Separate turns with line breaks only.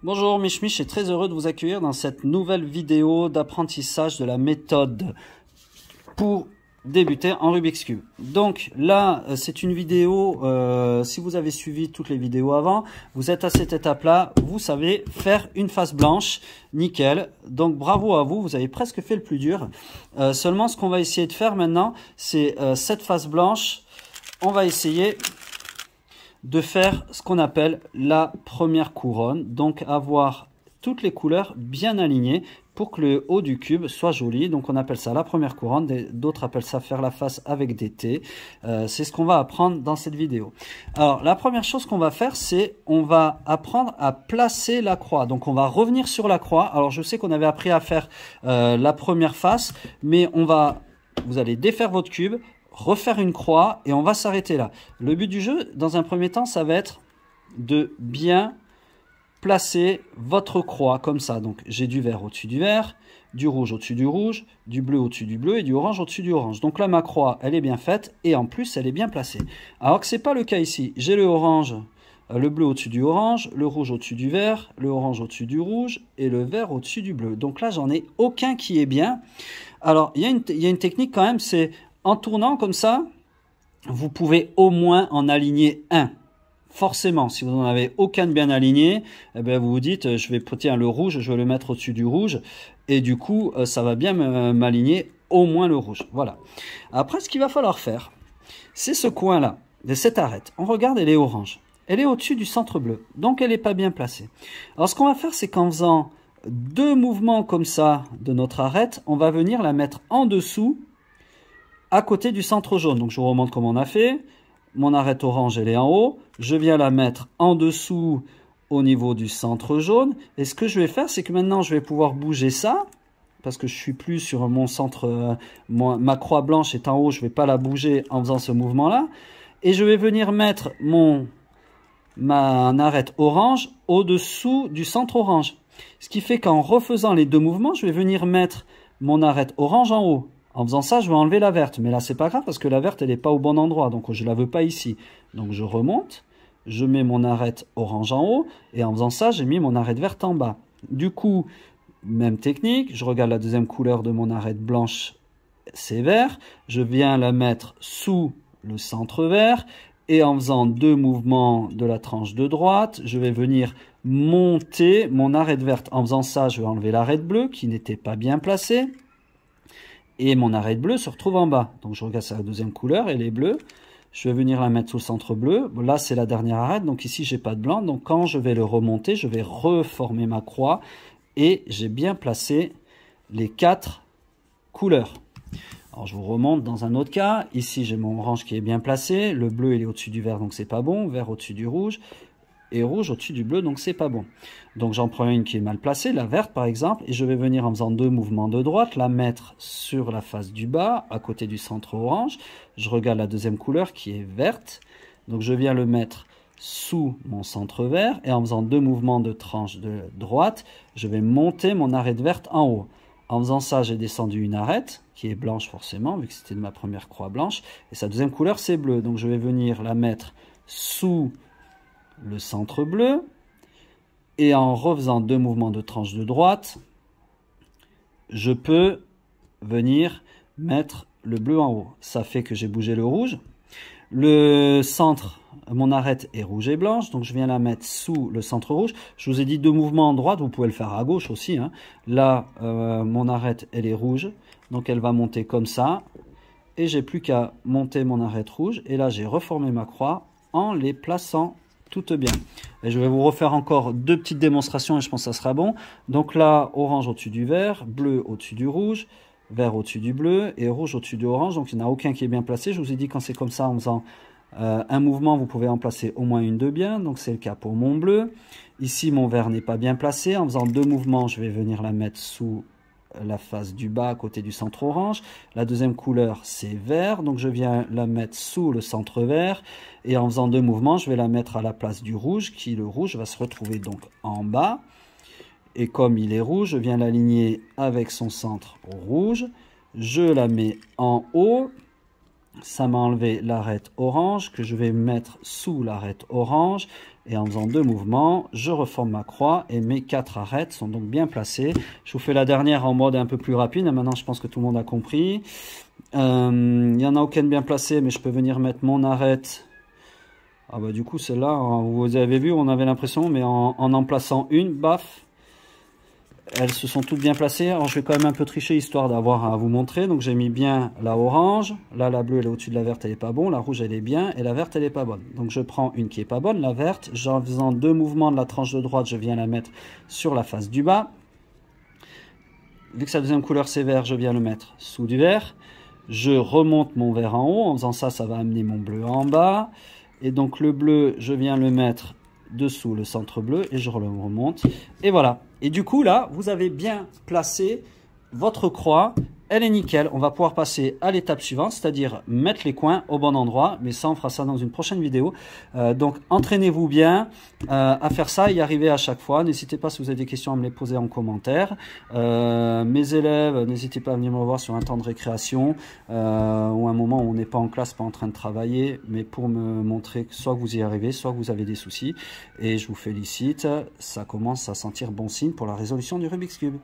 Bonjour Mich Mich, et très heureux de vous accueillir dans cette nouvelle vidéo d'apprentissage de la méthode pour débuter en Rubik's Cube. Donc là, c'est une vidéo, si vous avez suivi toutes les vidéos avant, vous êtes à cette étape-là, vous savez faire une face blanche, nickel. Donc bravo à vous, vous avez presque fait le plus dur. Seulement, ce qu'on va essayer de faire maintenant, c'est cette face blanche, on va essayer de faire ce qu'on appelle la première couronne, donc avoir toutes les couleurs bien alignées pour que le haut du cube soit joli. Donc on appelle ça la première couronne, d'autres appellent ça faire la face avec des T. C'est ce qu'on va apprendre dans cette vidéo. Alors la première chose qu'on va faire, c'est on va apprendre à placer la croix. Donc on va revenir sur la croix. Alors je sais qu'on avait appris à faire la première face, mais vous allez défaire votre cube, refaire une croix et on va s'arrêter là. Le but du jeu, dans un premier temps, ça va être de bien placer votre croix comme ça. Donc j'ai du vert au-dessus du vert, du rouge au-dessus du rouge, du bleu au-dessus du bleu et du orange au-dessus du orange. Donc là ma croix elle est bien faite et en plus elle est bien placée. Alors que c'est pas le cas ici. J'ai le orange, le bleu au-dessus du orange, le rouge au-dessus du vert, le orange au-dessus du rouge et le vert au-dessus du bleu. Donc là j'en ai aucun qui est bien. Alors il y a une technique quand même, c'est en tournant comme ça, vous pouvez au moins en aligner un. Forcément, si vous n'en avez aucun de bien aligné, eh bien vous vous dites, je vais tiens, le rouge, je vais le mettre au-dessus du rouge. Et du coup, ça va bien m'aligner au moins le rouge. Voilà. Après, ce qu'il va falloir faire, c'est ce coin-là, de cette arête. On regarde, elle est orange. Elle est au-dessus du centre bleu. Donc, elle n'est pas bien placée. Alors, ce qu'on va faire, c'est qu'en faisant deux mouvements comme ça de notre arête, on va venir la mettre en dessous, à côté du centre jaune. Donc je vous remontre comment on a fait. Mon arête orange, elle est en haut. Je viens la mettre en dessous au niveau du centre jaune. Et ce que je vais faire, c'est que maintenant, je vais pouvoir bouger ça. Parce que je suis plus sur mon centre, ma croix blanche est en haut. Je ne vais pas la bouger en faisant ce mouvement-là. Et je vais venir mettre ma arête orange au-dessous du centre orange. Ce qui fait qu'en refaisant les deux mouvements, je vais venir mettre mon arête orange en haut. En faisant ça, je vais enlever la verte. Mais là, c'est pas grave parce que la verte, elle n'est pas au bon endroit. Donc, je ne la veux pas ici. Donc, je remonte. Je mets mon arête orange en haut. Et en faisant ça, j'ai mis mon arête verte en bas. Du coup, même technique. Je regarde la deuxième couleur de mon arête blanche. C'est vert. Je viens la mettre sous le centre vert. Et en faisant deux mouvements de la tranche de droite, je vais venir monter mon arête verte. En faisant ça, je vais enlever l'arête bleue qui n'était pas bien placée. Et mon arête bleue se retrouve en bas. Donc je regarde la deuxième couleur, elle est bleue. Je vais venir la mettre sous le centre bleu. Là, c'est la dernière arête. Donc ici, j'ai pas de blanc. Donc quand je vais le remonter, je vais reformer ma croix. Et j'ai bien placé les quatre couleurs. Alors je vous remonte dans un autre cas. Ici, j'ai mon orange qui est bien placé. Le bleu, il est au-dessus du vert, donc c'est pas bon. Vert au-dessus du rouge. Et rouge au-dessus du bleu, donc c'est pas bon. Donc j'en prends une qui est mal placée, la verte par exemple, et je vais venir en faisant deux mouvements de droite, la mettre sur la face du bas, à côté du centre orange. Je regarde la deuxième couleur qui est verte, donc je viens le mettre sous mon centre vert, et en faisant deux mouvements de tranche de droite, je vais monter mon arête verte en haut. En faisant ça, j'ai descendu une arête, qui est blanche forcément, vu que c'était de ma première croix blanche, et sa deuxième couleur c'est bleu, donc je vais venir la mettre sous le centre bleu et en refaisant deux mouvements de tranche de droite, je peux venir mettre le bleu en haut. Ça fait que j'ai bougé le rouge. Le centre, mon arête est rouge et blanche, donc je viens la mettre sous le centre rouge. Je vous ai dit deux mouvements en droite, vous pouvez le faire à gauche aussi. Hein. Là, mon arête, elle est rouge, donc elle va monter comme ça. Et j'ai plus qu'à monter mon arête rouge. Et là, j'ai reformé ma croix en les plaçant toutes bien. Et je vais vous refaire encore deux petites démonstrations et je pense que ça sera bon. Donc là, orange au-dessus du vert, bleu au-dessus du rouge, vert au-dessus du bleu et rouge au-dessus du orange. Donc il n'y en a aucun qui est bien placé. Je vous ai dit quand c'est comme ça, en faisant un mouvement, vous pouvez en placer au moins une de bien. Donc c'est le cas pour mon bleu. Ici, mon vert n'est pas bien placé. En faisant deux mouvements, je vais venir la mettre sous la face du bas à côté du centre orange. La deuxième couleur c'est vert, donc je viens la mettre sous le centre vert et en faisant deux mouvements je vais la mettre à la place du rouge, le rouge va se retrouver donc en bas et comme il est rouge je viens l'aligner avec son centre rouge, je la mets en haut ça m'a enlevé l'arête orange que je vais mettre sous l'arête orange. Et en faisant 2 mouvements, je reforme ma croix et mes 4 arêtes sont donc bien placées. Je vous fais la dernière en mode un peu plus rapide. Maintenant, je pense que tout le monde a compris. Il n'y en a aucune bien placée, mais je peux venir mettre mon arête. Ah bah du coup, celle-là, vous avez vu, on avait l'impression, mais en plaçant une, baf, elles se sont toutes bien placées. Alors je vais quand même un peu tricher histoire d'avoir à vous montrer. Donc j'ai mis bien la orange. Là la bleue elle est au-dessus de la verte, elle est pas bonne. La rouge elle est bien et la verte elle est pas bonne. Donc je prends une qui est pas bonne, la verte. En faisant 2 mouvements de la tranche de droite, je viens la mettre sur la face du bas. Vu que sa deuxième couleur c'est vert, je viens le mettre sous du vert. Je remonte mon vert en haut. En faisant ça, ça va amener mon bleu en bas. Et donc le bleu, je viens le mettre dessous le centre bleu et je le remonte. Et voilà. Et du coup, là, vous avez bien placé votre croix. Elle est nickel. On va pouvoir passer à l'étape suivante, c'est-à-dire mettre les coins au bon endroit. Mais ça, on fera ça dans une prochaine vidéo. Donc, entraînez-vous bien à faire ça et y arriver à chaque fois. N'hésitez pas, si vous avez des questions, à me les poser en commentaire. Mes élèves, n'hésitez pas à venir me voir sur un temps de récréation ou un moment où on n'est pas en classe, pas en train de travailler, mais pour me montrer que soit que vous y arrivez, soit que vous avez des soucis. Et je vous félicite. Ça commence à sentir bon signe pour la résolution du Rubik's Cube.